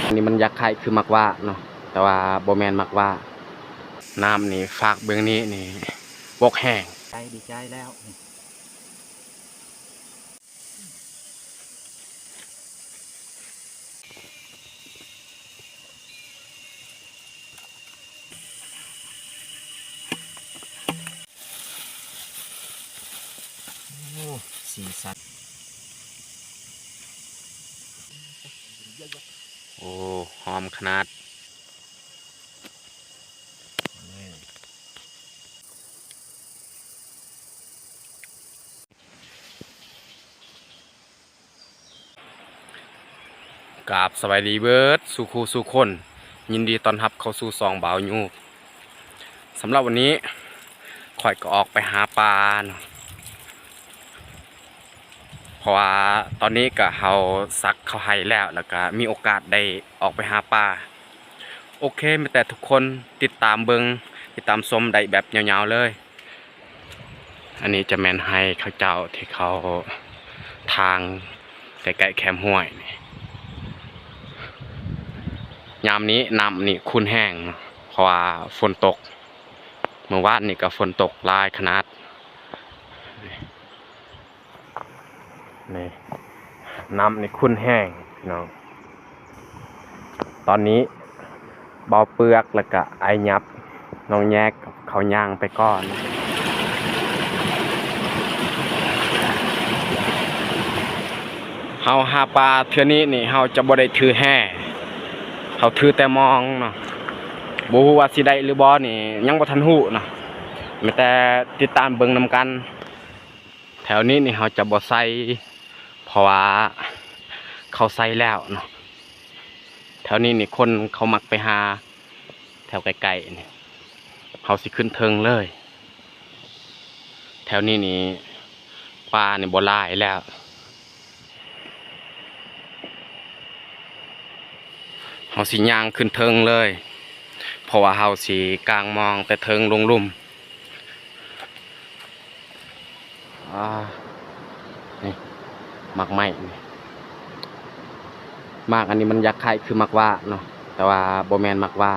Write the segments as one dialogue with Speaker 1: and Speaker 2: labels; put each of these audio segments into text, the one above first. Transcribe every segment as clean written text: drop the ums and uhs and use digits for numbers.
Speaker 1: อันนี้มันยักษ์ไข่คือมักว่าเนาะแต่ว่าโบแมนมักว่าน้ำนี่ฝากเบื้องนี้นี่บกแห้งใจดีใจแล้วสีสันโอ้หอมขนาดกราบสวัสดีเบิร์ดสุขูสุคนยินดีต้อนรับเข้าสู่ซองบ่าวยูสำหรับวันนี้ข่อยก็ออกไปหาปลาเพราะว่าตอนนี้ก็เฮาซักเขาให้แล้วก็มีโอกาสได้ออกไปหาปลาโอเคไม่แต่ทุกคนติดตามติดตามชมได้แบบยาวๆเลยอันนี้จะแมนให้เขาเจ้าที่เขาทางใกล้ๆแคมป์ห้วยยามนี้น้ำนี่คุ้นแห้งเพราะว่าฝนตกเมื่อวานนี่ก็ฝนตกหลายขนาดนี่น้ำนี่คุ้นแห้งพี่น้องตอนนี้เบาเปลือกแล้วก็ไอยับน้องแยกเขาย่างไปก่อนเฮาหาปลาเทื่อนี้นี่เฮาจะบ่ได้ถือแห่เฮาถือแต่มองเนาะบ่ฮู้ว่าสิได้หรือบ่นี่ยังบ่ทันฮู้เนาะมีแต่ติดตามเบิ่งนำกันแถวนี้นี่เฮาจะบ่ใส่เพราะว่าเขาใส่แล้วเนาะแถวนี้นี่คนเขามักไปหาแถวไกลๆนี่เฮาสิขึ้นเทิงเลยแถวนี้นี่ปลานี่บ่หลายแล้วเฮาสิย่างขึ้นเทิงเลยเพราะว่าเฮาสิกลางมองแต่เทิงลงลุ่มนี่มักไม้มากอันนี้มันยักษ์ไข่คือมักว่าเนาะแต่ว่าโบแมนมักว่า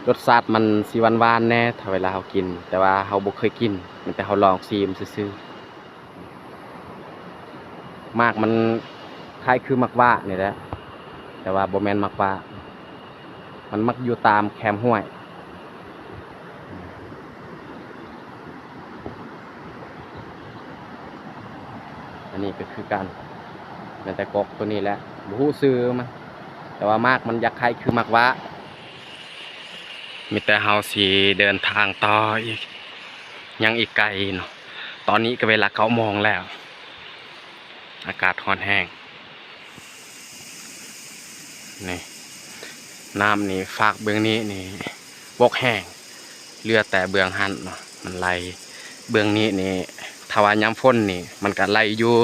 Speaker 1: รสชาติมันสีหวานๆแน่ถ้าเวลาเรากินแต่ว่าเราบ่เคยกินแต่เราลองซีมซื่อๆมากมันคล้ายคือมักว่านี่แหละแต่ว่าโบแมนมักว่ามันมักอยู่ตามแคมป์ห้วยอันนี้ก็คือการแต่กกตัวนี้แหละบูฮู้ซื้อมันแต่ว่ามากมันยักษ์ไข่คือมักว่ามีแต่เฮาสิเดินทางต่ออีกยังอีกไกลเนาะตอนนี้ก็เวลา9 โมงแล้วอากาศร้อนแห้งนี่น้ำนี่ฝากเบื้องนี้นี่บกแห้งเลือแต่เบื้องหันเนาะมันไหลเบื้องนี้นี่ถ้าว่าย้ำฝนนี่มันก็ไหลอยู่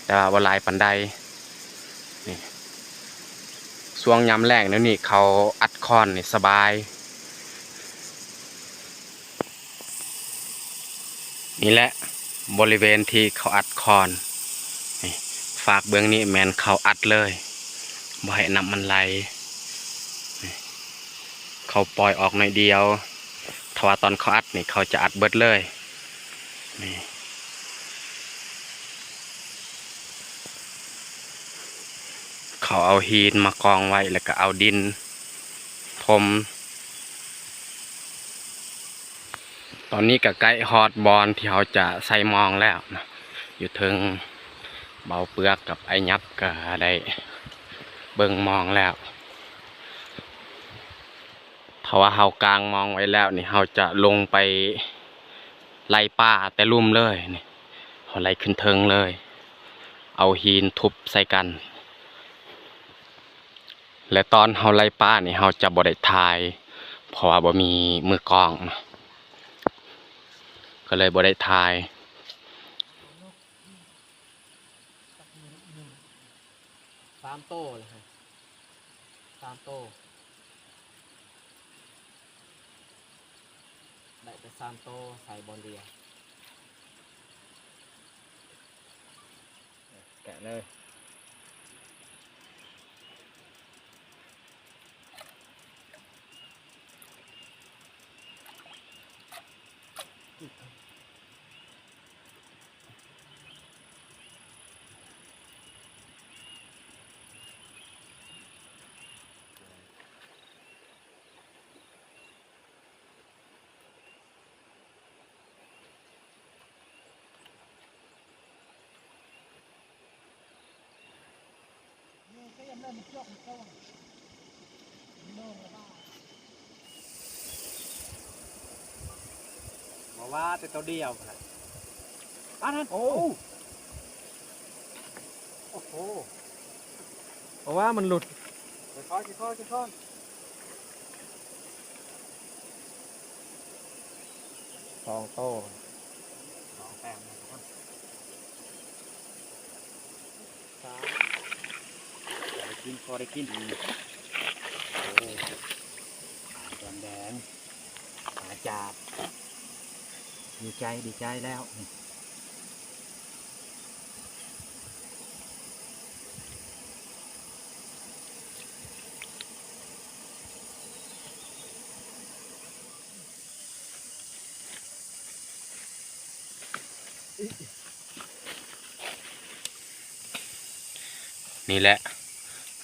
Speaker 1: แต่ว่าบ่ไหลปานใดนี่ช่วงย้ำแรงแล้วนี่เขาอัดคอนนี่สบายนี่แหละบริเวณที่เขาอัดคอนนี่ฝากเบื้องนี้แมนเขาอัดเลยบ่ให้น้ำมันไหลเขาปล่อยออกหน่อยเดียวถ้าว่าตอนเขาอัดนี่เขาจะอัดเบิดเลยนี่เขาเอาหินมากองไว้แล้วก็เอาดินถมตอนนี้ก็ใกล้ฮอดบอลที่เขาจะใส่มองแล้วนะอยู่ถึงเบาเปลือกกับไอยับก็ได้เบิ่งมองแล้วถ้าว่าเขากลางมองไว้แล้วนี่เขาจะลงไปไล่ป่าแต่ลุ่มเลยนี่เขาไล่ขึ้นเทิงเลยเอาหินทุบใส่กันและตอนเขาไล่ป่านี่เขาจะบ่ได้ถ่ายเพราะว่าบ่มีมือกล้องนะก็เลยบ่ได้ถ่าย3 โต้เลยครับ3 โต้ได้แต่3 โต้ใส่บอลเดียวแกะเลย
Speaker 2: บอกว่าแต่ตัวเดียวนะอันนั้นโอ้โหเพราะว่ามันหลุดค่อยสองโต้สองแต้มนะครับสามได้กินพอได้กินอีกโอ้แดงแดงอาจารย์ดีใจแล้ว
Speaker 1: นี่แหละ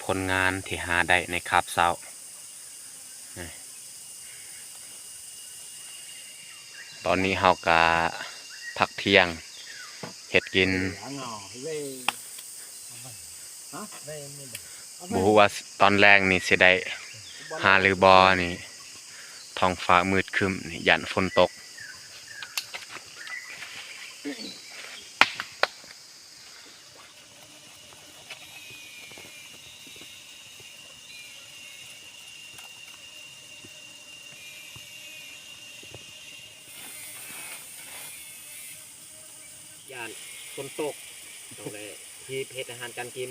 Speaker 1: ผลงานที่หาได้ในคาบเช้าตอนนี้เฮากะพักเที่ยงเฮ็ดกินบ่ฮู้ว่าตอนแรกนี่สิได้หาหรือบ่นี่ท้องฟ้ามืดครึ้มนี่ยันฝนตก
Speaker 2: ย่านฝนตกตรงเลยที่เฮ็ดอาหารการกิน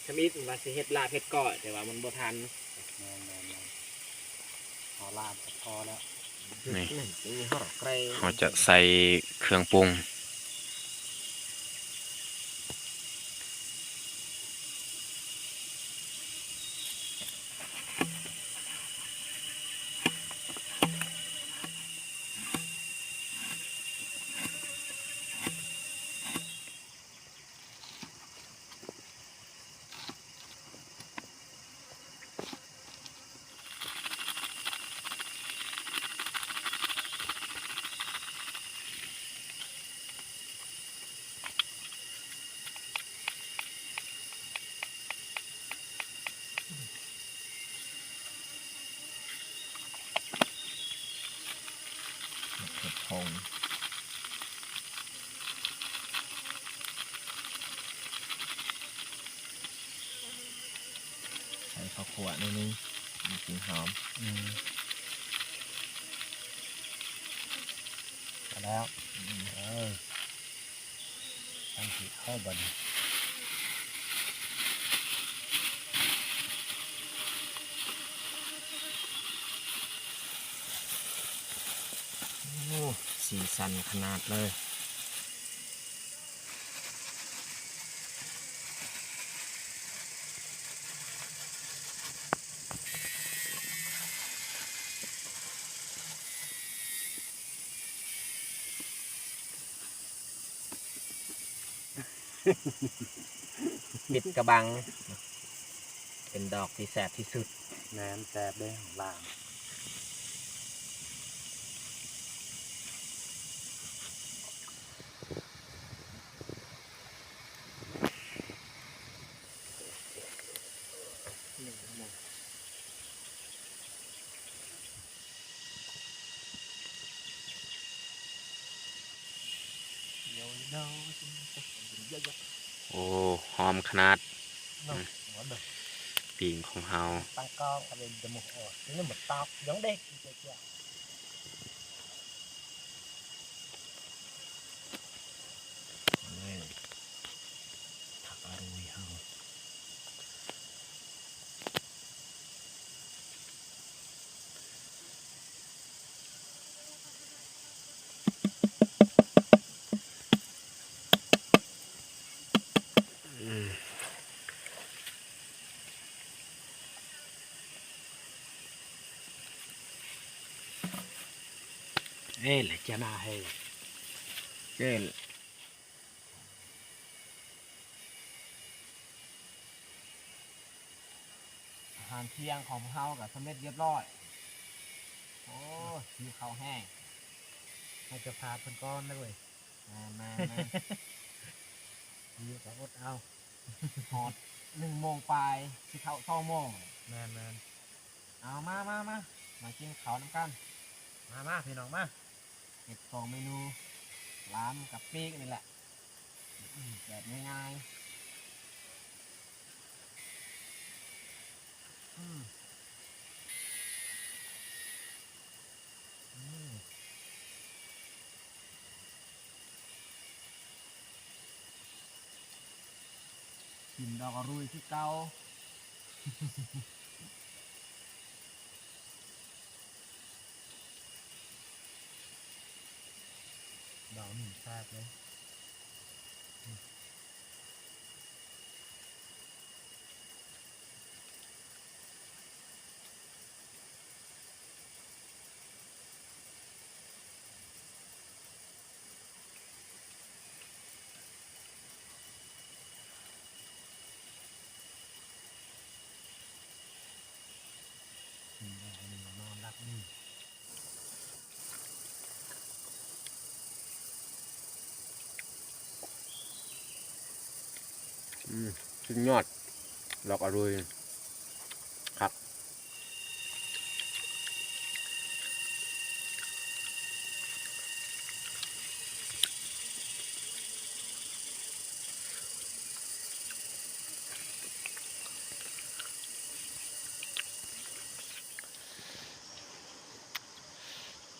Speaker 2: ถ้ามีว่าสิเฮ็ดลาบเฮ็ดก้อยแต่ว่ามันบ่ทันพอลาบพอแล้ว
Speaker 1: นี่
Speaker 2: ห่อไกร
Speaker 1: เราจะใส่เครื่องปรุง
Speaker 2: ผงใส่ข้าวคั่วนิดนึงมีกลิ่นหอมมาแล้วทำผิดข้าวบดสีสันขนาดเลยปิดกระบังเป็นดอกที่แสบที่สุดแหนมแสบได้ของล่าง
Speaker 1: โอ้หอมขนาดปิ่งของเฮา
Speaker 2: tăng con ở bên một nó một tóc giống đen thật là rồi hả ê là cha na hay ê อาหารเที่ยงของเฮากับสำเร็จเรียบร้อยโอ้มีข้าวแห้งให้จะพาเพิ่นก้อนเลยมามีกับอดเอา
Speaker 1: หอด1 โมงปลายสิเข้า2 โมง
Speaker 2: แมน
Speaker 1: เอามากินข้าวน้ำกัน
Speaker 2: มาพี่น้องมา
Speaker 1: เห็ด2 เมนูล้ามกับปีกนี่แหละแบบง่ายๆกินดอกอรุยที่เก่า
Speaker 2: ดอกหนึ่งแซ่บเลยกินดอกหนึ่งนอนรับนี่
Speaker 1: สุดยอดดอกอรุยครับ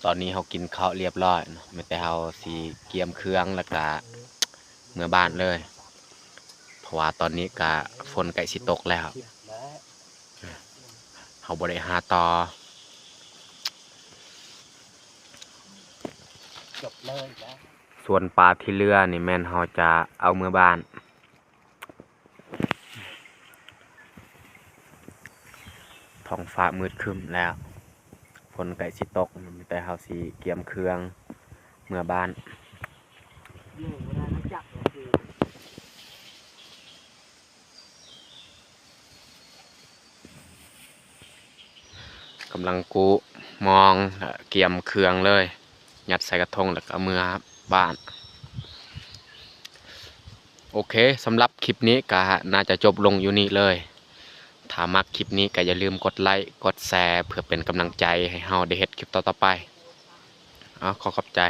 Speaker 1: ตอนนี้เขากินข้าวเรียบร้อยเนาะไม่แต่เขาสีเกียมเครื่องแล้วก็เมื่อบ้านเลย เพราะว่าตอนนี้ก็ฝนใกล้สิตกแล้ว เขาบริหาต่อ
Speaker 2: จบเลยจ้ะ
Speaker 1: ส่วนปลาที่เรือนี่แม่นเขาจะเอาเมื่อบ้านท้องฟ้ามืดครึ้มแล้วฝนใกล้สิตกมีแต่เขาสีเกียมเครื่องเมื่อบ้าน
Speaker 2: เรื่องเวลาจับคือ
Speaker 1: กำลังกูมองเกียมเครื่องเลยยัดใส่กระทงแล้วก็เอามื่อบ้าน โอเคสำหรับคลิปนี้ก็น่าจะจบลงอยู่นี่เลย ถ้ามักคลิปนี้ก็อย่าลืมกดไลค์กดแชร์เพื่อเป็นกำลังใจให้เฮาได้เฮ็ดคลิปต่อๆไปขอขอบใจ